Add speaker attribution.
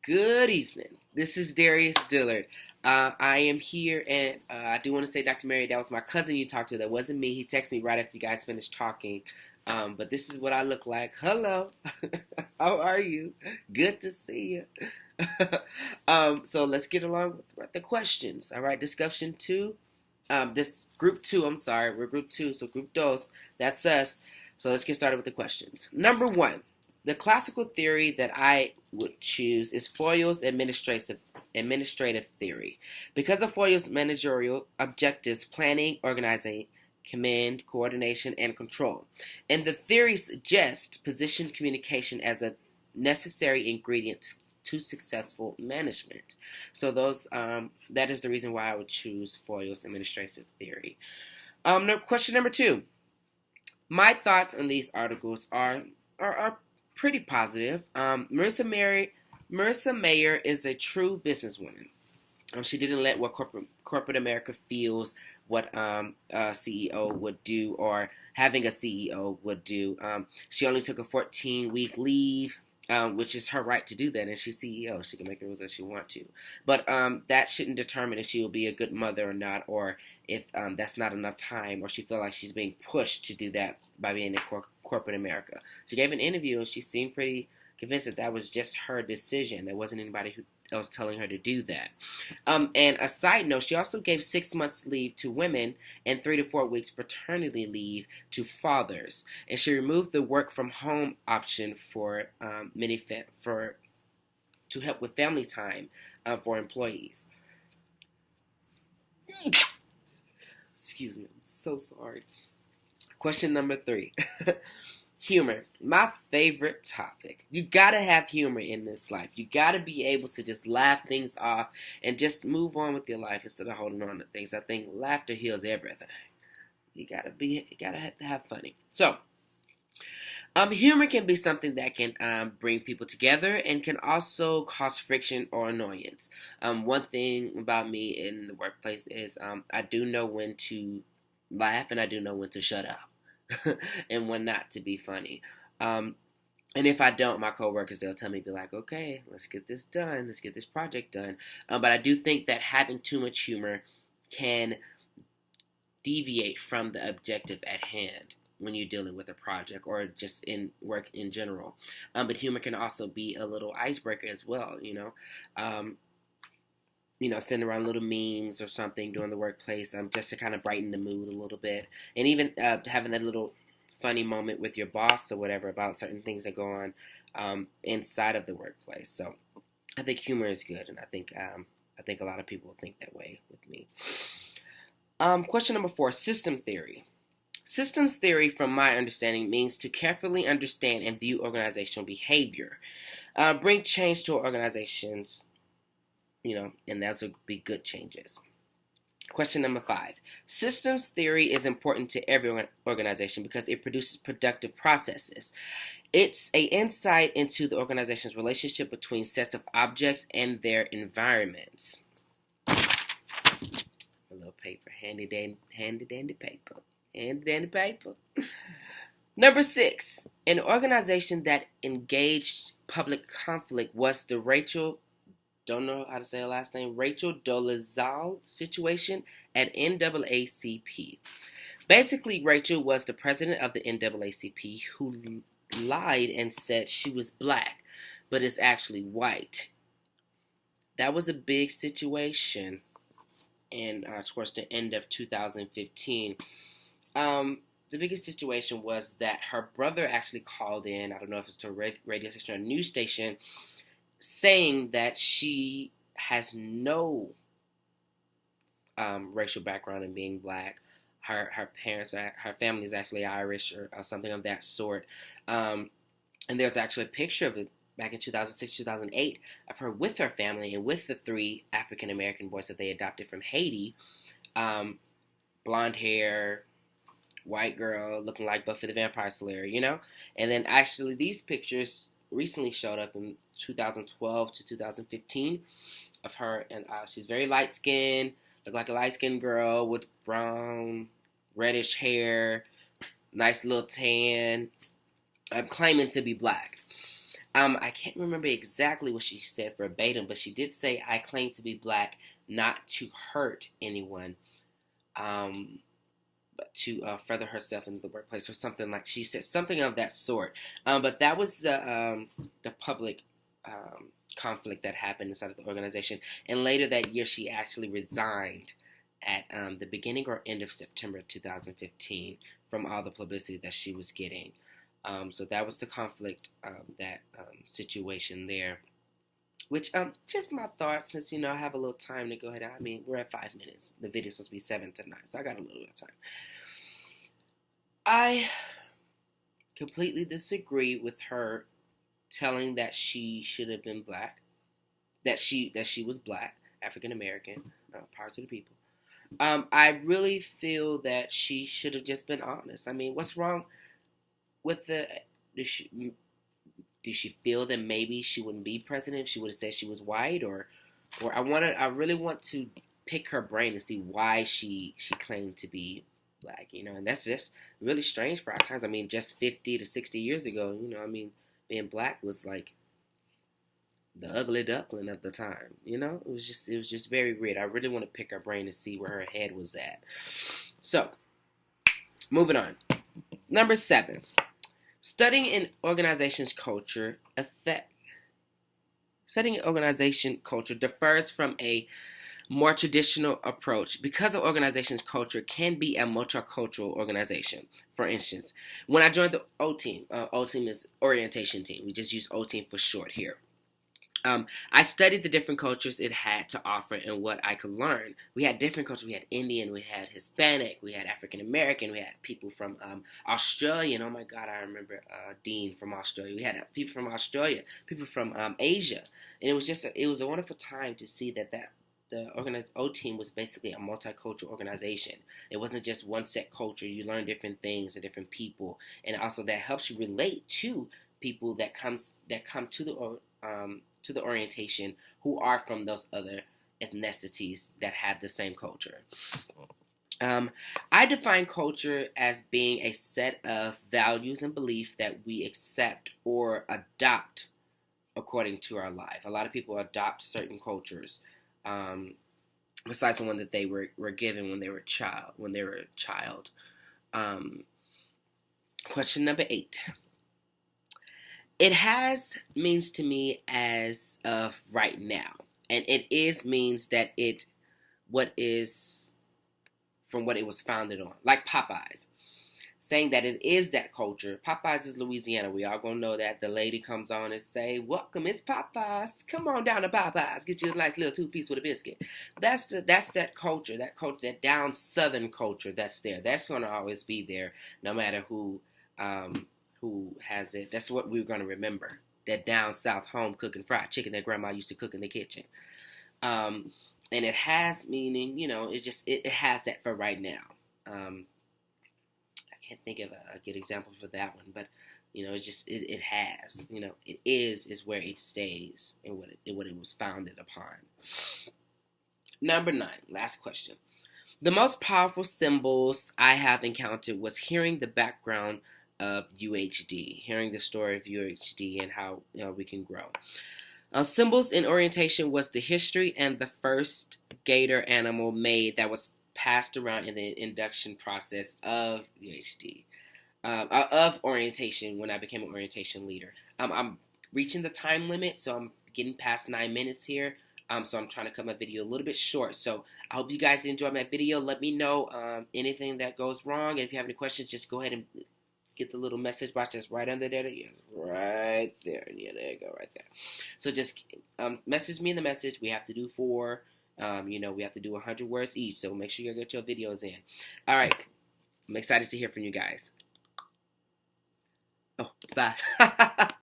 Speaker 1: Good evening. This is Darius Dillard. I am here, and I do want to say, Dr. Mary, that was my cousin you talked to. That wasn't me. He texted me right after you guys finished talking. But this is what I look like. Hello. How are you? Good to see you. So let's get along with the questions. All right, discussion two. This group two, I'm sorry. We're group two, so group dos. That's us. So let's get started with the questions. Number one. The classical theory that I would choose is Foucault's administrative theory. Because of Foucault's managerial objectives, planning, organizing, command, coordination, and control. And the theory suggests position communication as a necessary ingredient to successful management. So that is the reason why I would choose Foucault's administrative theory. Question number two. My thoughts on these articles are pretty positive. Marissa Mayer is a true businesswoman. She didn't let what corporate America feels what a CEO would do or having a CEO would do. She only took a 14-week leave, which is her right to do that, and she's CEO. She can make the rules as she wants to. But that shouldn't determine if she will be a good mother or not, or if that's not enough time, or she feels like she's being pushed to do that by being in corporate America. She gave an interview, and she seemed pretty convinced that was just her decision. There wasn't anybody else telling her to do that. And a side note, she also gave 6 months leave to women and 3 to 4 weeks paternity leave to fathers. And she removed the work from home option for to help with family time for employees. Excuse me, I'm so sorry. Question number three. Humor, my favorite topic. You gotta have humor in this life. You gotta be able to just laugh things off and just move on with your life instead of holding on to things. I think laughter heals everything. You gotta have to have funny. So, humor can be something that can bring people together and can also cause friction or annoyance. One thing about me in the workplace is I do know when to laugh and I do know when to shut up. And when not to be funny. And if I don't, my coworkers, they'll tell me, be like, okay, let's get this done. Let's get this project done. But I do think that having too much humor can deviate from the objective at hand when you're dealing with a project or just in work in general. But humor can also be a little icebreaker as well, sending around little memes or something during the workplace, just to kind of brighten the mood a little bit. And even having that little funny moment with your boss or whatever about certain things that go on inside of the workplace. So I think humor is good, and I think a lot of people think that way with me. Question number four, system theory. Systems theory, from my understanding, means to carefully understand and view organizational behavior, bring change to organizations, and those will be good changes. Question number five. Systems theory is important to every organization because it produces productive processes. It's an insight into the organization's relationship between sets of objects and their environments. A little paper, handy dandy paper. Number six. An organization that engaged public conflict was the don't know how to say her last name, Rachel Dolezal situation at NAACP. Basically, Rachel was the president of the NAACP who lied and said she was black, but is actually white. That was a big situation, and towards the end of 2015. The biggest situation was that her brother actually called in, I don't know if it's to a radio station or a news station, saying that she has no racial background in being black. Her family is actually Irish or something of that sort. And there's actually a picture of it back in 2006, 2008 of her with her family and with the 3 African American boys that they adopted from Haiti. Blonde hair, white girl, looking like Buffy the Vampire Slayer, And then actually these pictures recently showed up in 2012 to 2015 of her, and she's very light-skinned, looked like a light-skinned girl with brown, reddish hair, nice little tan. I'm claiming to be black. I can't remember exactly what she said verbatim, but she did say, "I claim to be black not to hurt anyone, but to further herself in the workplace," or something like she said something of that sort. But that was the public conflict that happened inside of the organization. And later that year, she actually resigned at the beginning or end of September 2015 from all the publicity that she was getting. So that was the conflict of that situation there. Which, just my thoughts, since, I have a little time to go ahead. I mean, we're at 5 minutes. The video's supposed to be 7 to 9, so I got a little bit of time. I completely disagree with her telling that she should have been black, that she was black, African American, power to the people. I really feel that she should have just been honest. I mean, what's wrong with did she feel that maybe she wouldn't be president if she would have said she was white, or I really want to pick her brain and see why she claimed to be black, and that's just really strange for our times. I mean, just 50 to 60 years ago, I mean, being black was like the ugly duckling at the time, it was just very weird. I really want to pick her brain and see where her head was at. So, moving on. Number 7. Studying an organization's culture studying an organization culture differs from a more traditional approach because an organization's culture can be a multicultural organization. For instance, when I joined the O team is orientation team. We just use O team for short here. I studied the different cultures it had to offer and what I could learn. We had different cultures. We had Indian, we had Hispanic, we had African American, we had people from Australia. And oh my God, I remember Dean from Australia. We had people from Australia, people from Asia, and it was a wonderful time to see that the O team was basically a multicultural organization. It wasn't just one set culture. You learn different things and different people, and also that helps you relate to people that come to the orientation who are from those other ethnicities that have the same culture. I define culture as being a set of values and beliefs that we accept or adopt according to our life. A lot of people adopt certain cultures, besides the one that they were given when they were a child. Question number 8. It has means to me as of right now, and it is means that what is from what it was founded on, like Popeyes, saying that it is that culture. Popeyes is Louisiana. We all gonna know that. The lady comes on and say, "Welcome, it's Popeyes. Come on down to Popeyes. Get you a nice little 2-piece with a biscuit." That's that culture. That culture, that down southern culture. That's there. That's gonna always be there, no matter who has it. That's what we're going to remember. That down south home cooking fried chicken that grandma used to cook in the kitchen. And it has meaning, it has that for right now. I can't think of a good example for that one, but, it has, it is where it stays and what it was founded upon. Number 9, last question. The most powerful symbols I have encountered was hearing the background of UHD, hearing the story of UHD and how we can grow. Symbols in orientation was the history and the first gator animal made that was passed around in the induction process of UHD, of orientation when I became an orientation leader. I'm reaching the time limit, so I'm getting past 9 minutes here. So I'm trying to cut my video a little bit short. So I hope you guys enjoyed my video. Let me know anything that goes wrong. And if you have any questions, just go ahead and get the little message box that's right under there. Yeah, right there. Yeah, there you go, right there. So just message me in the message. We have to do 4. We have to do 100 words each. So make sure you get your videos in. All right. I'm excited to hear from you guys. Oh, bye.